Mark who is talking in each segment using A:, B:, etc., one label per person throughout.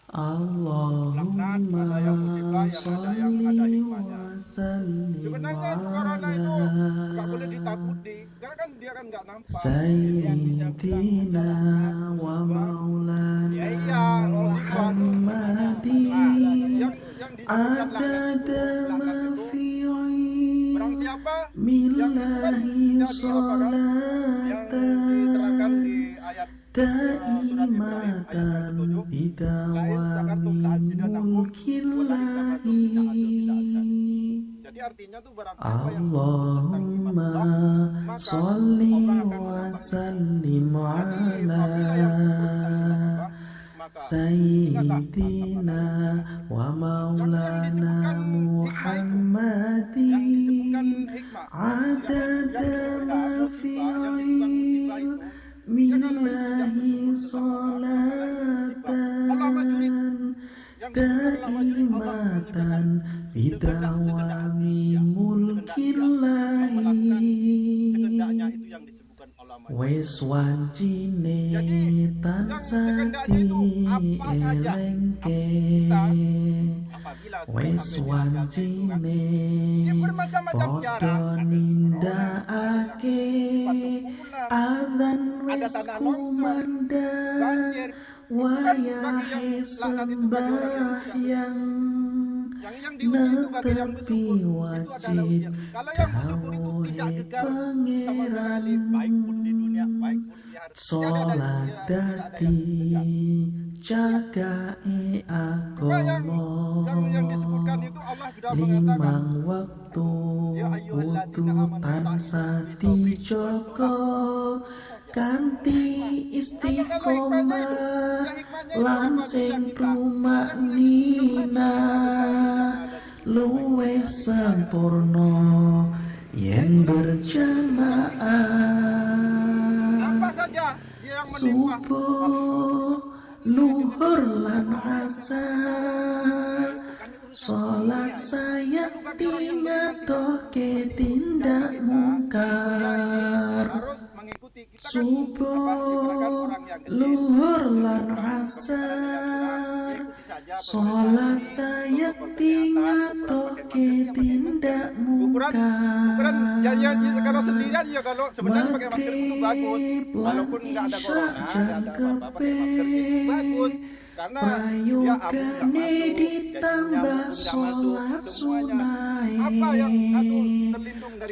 A: Allahumma sholli wa sallim
B: Sebenarnya corona itu nggak boleh ditakuti, karena kan dia kan nggak nampak.
A: Sayyidina wa maulana Muhammadin adada ma
B: Barang
A: fi'i
B: siapa
A: millahi salatan daimatan bidawami mulkillahi.
B: Jadi artinya tuh barang
A: Allahumma sholli wa sallim ala Sayyidina wa maulana Muhammadin adada ma fi'il millahi salatan daimatan bidawami mulkillahi. Wes wancine tansati elengke, wes wancine podo nindakake, adzan wes kumandang, wayahe sembahyang netepi wajib dawuhe pangeran. Sholat dadi jagae agama, limang waktu kudu tansah dijaga kanthi istiqomah lan sing tumaknina luwih sempurna yen berjamaah. Subuh, luhur lan asar, sholat saya ngatokake tindak mungkar. Subuh, luhur lan asar, sholat saya ngatokake tindak mungkar. Maghrib lan isya jangkepe, prayogane ditambah sholat sunai.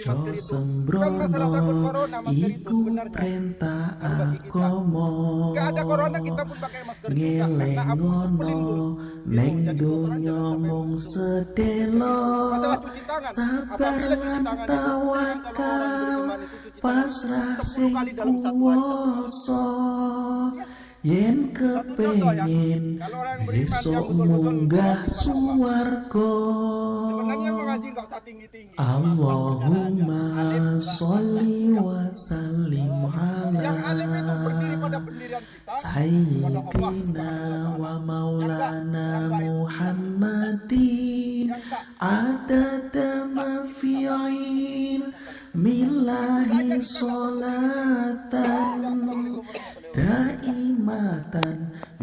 A: Jo sembrono iku perintah agama, ngelengono neng donya mung sedelo, sabar lan tawakal pasrah sing kuwasa. Yen kepengin besok munggah suwarga, Allahumma sholli wa sallim ala Sayyidina wa maulana Muhammadin adada ma fi'il millahi salatan daimatan